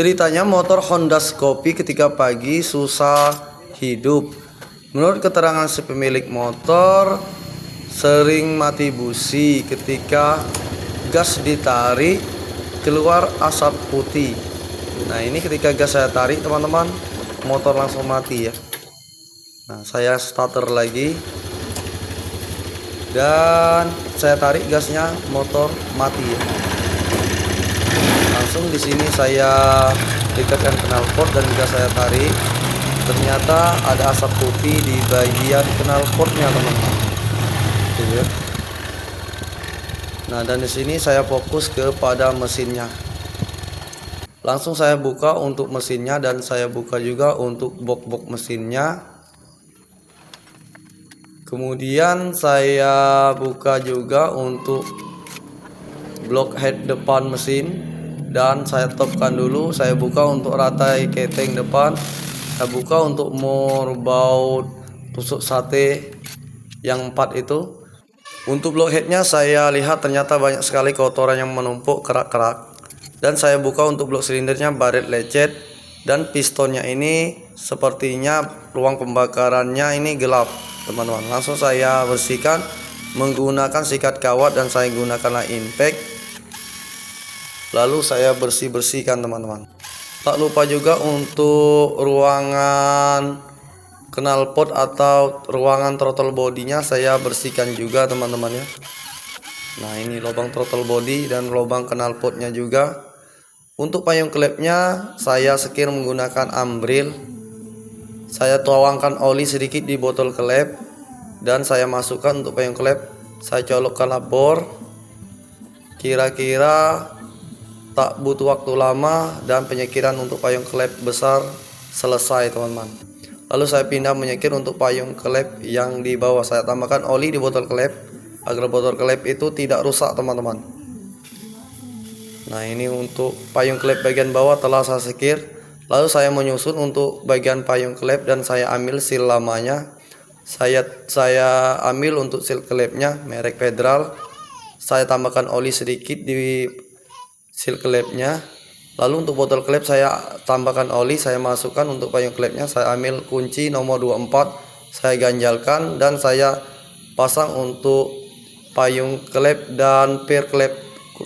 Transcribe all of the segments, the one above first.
Ceritanya motor Honda Scoopy ketika pagi susah hidup. Menurut keterangan si pemilik motor, sering mati busi ketika gas ditarik keluar asap putih. Nah, ini ketika gas saya tarik teman-teman, motor langsung mati ya. Nah, saya starter lagi dan saya tarik gasnya, motor mati ya. Langsung di sini saya dekatkan knalpot dan juga saya tarik. Ternyata ada asap putih di bagian knalpotnya teman-teman. Ya. Nah, dan di sini saya fokus kepada mesinnya. Langsung saya buka untuk mesinnya dan saya buka juga untuk box-box mesinnya. Kemudian saya buka juga untuk blok head depan mesin dan saya topkan dulu. Saya buka untuk ratai keteng depan. Saya buka untuk moorbout tusuk sate yang 4 itu. Untuk blok headnya saya lihat ternyata banyak sekali kotoran yang menumpuk, kerak-kerak. Dan saya buka untuk blok silindernya, baret lecet, dan pistonnya ini sepertinya ruang pembakarannya ini gelap teman-teman. Langsung saya bersihkan menggunakan sikat kawat dan saya gunakanlah impact. Lalu saya bersihkan teman-teman. Tak lupa juga untuk ruangan knalpot atau ruangan throttle bodinya saya bersihkan juga teman-teman ya. Nah, ini lubang throttle body dan lubang knalpotnya juga. Untuk payung klepnya saya sekir menggunakan ambril. Saya tuangkan oli sedikit di botol klep dan saya masukkan untuk payung klep. Saya colokkanlah bor. Kira-kira tak butuh waktu lama dan penyekiran untuk payung klep besar selesai teman-teman. Lalu saya pindah menyekir untuk payung klep yang di bawah. Saya tambahkan oli di botol klep agar botol klep itu tidak rusak teman-teman. Nah, ini untuk payung klep bagian bawah telah saya sekir. Lalu saya menyusun untuk bagian payung klep dan saya ambil seal lamanya. Saya ambil untuk seal klepnya merek Federal. Saya tambahkan oli sedikit di seal klepnya. Lalu untuk botol klep saya tambahkan oli, saya masukkan untuk payung klepnya. Saya ambil kunci nomor 24, saya ganjalkan dan saya pasang untuk payung klep dan per klep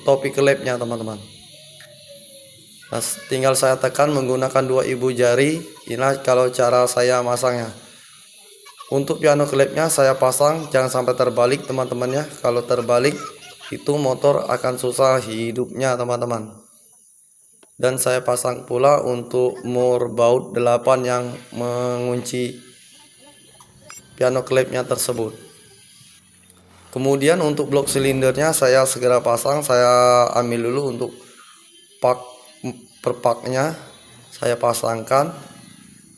topi klepnya teman-teman. Nah, tinggal saya tekan menggunakan 2 ibu jari. Inilah kalau cara saya masangnya. Untuk piano klepnya saya pasang jangan sampai terbalik teman-teman ya. Kalau terbalik itu motor akan susah hidupnya teman-teman. Dan saya pasang pula untuk moorbout 8 yang mengunci piano klepnya tersebut. Kemudian untuk blok silindernya saya segera pasang. Saya ambil dulu untuk pak per paknya saya pasangkan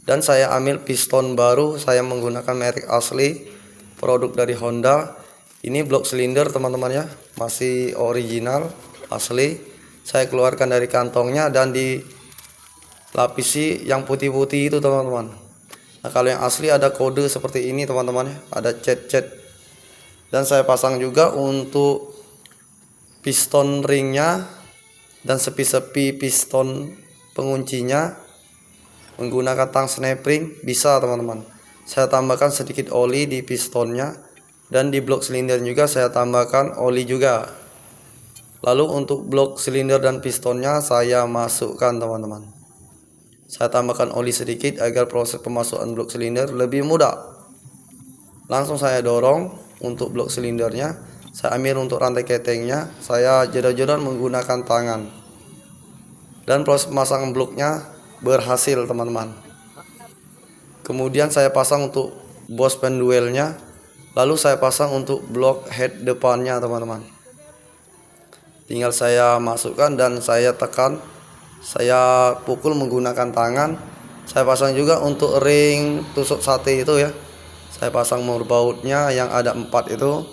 dan saya ambil piston baru. Saya menggunakan merek asli produk dari Honda. Ini blok silinder teman-teman ya, masih original asli. Saya keluarkan dari kantongnya dan dilapisi yang putih-putih itu teman-teman. Nah, kalau yang asli ada kode seperti ini teman-teman ya, ada cat-cat. Dan saya pasang juga untuk piston ringnya dan sepi-sepi piston penguncinya menggunakan tang snap ring bisa teman-teman. Saya tambahkan sedikit oli di pistonnya dan di blok silinder juga saya tambahkan oli juga. Lalu untuk blok silinder dan pistonnya saya masukkan teman-teman. Saya tambahkan oli sedikit agar proses pemasukan blok silinder lebih mudah. Langsung saya dorong untuk blok silindernya. Saya ambil untuk rantai ketengnya. Saya jedor-jedor menggunakan tangan. Dan proses pemasangan bloknya berhasil teman-teman. Kemudian saya pasang untuk bos penduelnya. Lalu saya pasang untuk blok head depannya teman-teman. Tinggal saya masukkan dan saya tekan, saya pukul menggunakan tangan. Saya pasang juga untuk ring tusuk sate itu ya. Saya pasang moorboutnya yang ada 4 itu.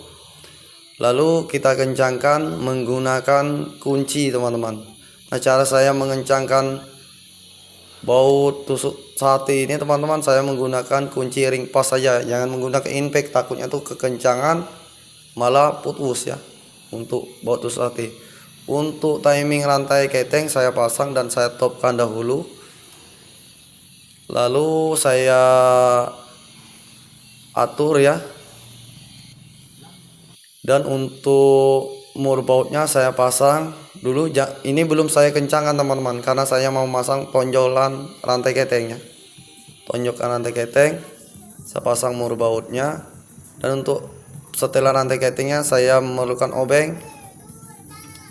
Lalu kita kencangkan menggunakan kunci teman-teman. Nah, cara saya mengencangkan baut tusuk sate ini teman-teman, saya menggunakan kunci ring pas saja. Jangan menggunakan impact, takutnya tuh kekencangan malah putus ya. Untuk baut tusuk sate. Untuk timing rantai keteng saya pasang dan saya topkan dahulu. Lalu saya atur ya. Dan untuk mur bautnya saya pasang dulu. Ini belum saya kencangkan teman-teman, karena saya mau masang tonjolan rantai ketengnya. Tonjokkan rantai keteng, saya pasang mur bautnya. Dan untuk setelah rantai ketengnya saya memerlukan obeng.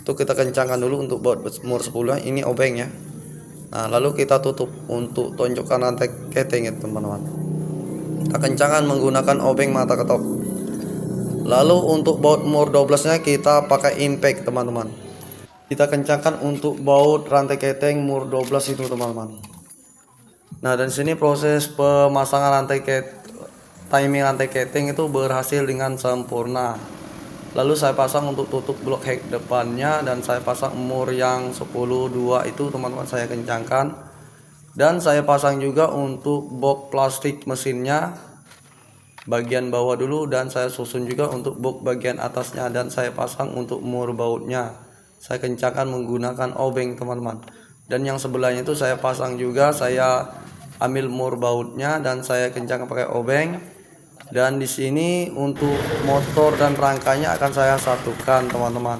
Itu kita kencangkan dulu untuk baut mur 10 ini obengnya. Nah lalu kita tutup untuk tonjokkan rantai keteng ya teman-teman. Kita kencangkan menggunakan obeng mata ketok. Lalu untuk baut mur 12 nya kita pakai impact teman-teman. Kita kencangkan untuk baut rantai keteng mur 12 itu teman-teman. Nah dan sini proses pemasangan timing rantai keteng itu berhasil dengan sempurna. Lalu saya pasang untuk tutup blok head depannya, dan saya pasang mur yang 10-2 itu teman-teman, saya kencangkan. Dan saya pasang juga untuk box plastik mesinnya bagian bawah dulu, dan saya susun juga untuk box bagian atasnya, dan saya pasang untuk mur bautnya. Saya kencangkan menggunakan obeng teman-teman. Dan yang sebelahnya itu saya pasang juga, saya ambil mur bautnya dan saya kencangkan pakai obeng. Dan di sini untuk motor dan rangkanya akan saya satukan teman-teman.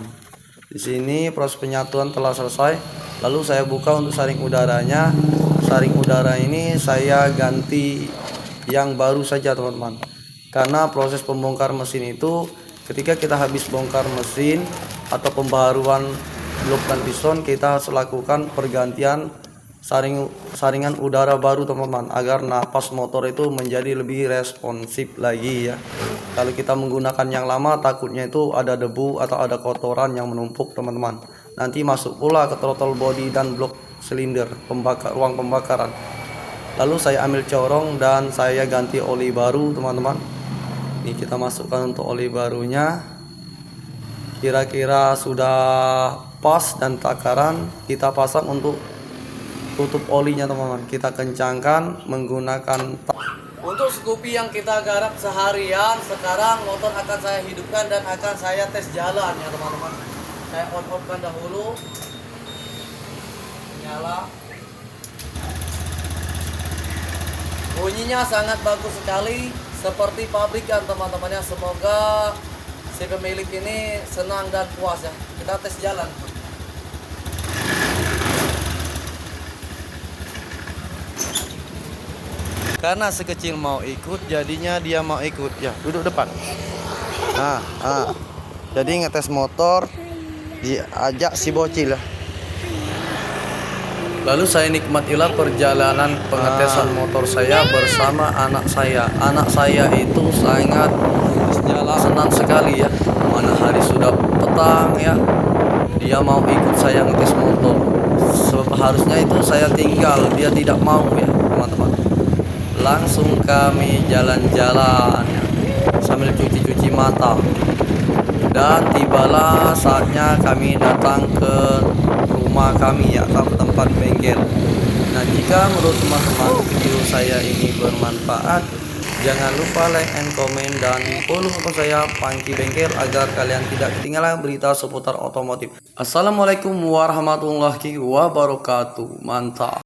Di sini proses penyatuan telah selesai. Lalu saya buka untuk saring udaranya. Saring udara ini saya ganti yang baru saja teman-teman, karena proses pembongkar mesin itu ketika kita habis bongkar mesin atau pembaharuan blok dan piston, kita harus lakukan pergantian saringan udara baru teman-teman, agar napas motor itu menjadi lebih responsif lagi ya. Kalau kita menggunakan yang lama, takutnya itu ada debu atau ada kotoran yang menumpuk teman-teman, nanti masuk pula ke throttle body dan blok silinder ruang pembakaran. Lalu saya ambil corong dan saya ganti oli baru teman-teman. Ini kita masukkan untuk oli barunya. Kira-kira sudah pas dan takaran, kita pasang untuk tutup olinya teman-teman. Kita kencangkan menggunakan untuk Scoopy yang kita garap seharian. Sekarang motor akan saya hidupkan dan akan saya tes jalan ya teman-teman. Saya on-off-kan dahulu. Nyala. Bunyinya sangat bagus sekali, seperti pabrikan teman-temannya. Semoga si pemilik ini senang dan puas ya. Kita tes jalan. Karena si kecil mau ikut, jadinya dia mau ikut ya. Duduk depan. Jadi ngetes motor, diajak si bocil ya. Lalu saya nikmatilah perjalanan pengetesan motor saya bersama anak saya. Anak saya itu sangat senang sekali ya. Mana hari sudah petang ya, dia mau ikut saya ngetes motor. Seharusnya itu saya tinggal, dia tidak mau ya teman-teman. Langsung kami jalan-jalan ya, sambil cuci-cuci mata. Dan tibalah saatnya kami datang ke rumah kami ya, ke tempat bengkel. Nah jika menurut teman-teman video saya ini bermanfaat, jangan lupa like and comment dan follow akun saya Pangki Bengkel agar kalian tidak ketinggalan berita seputar otomotif. Assalamualaikum warahmatullahi wabarakatuh. Mantap.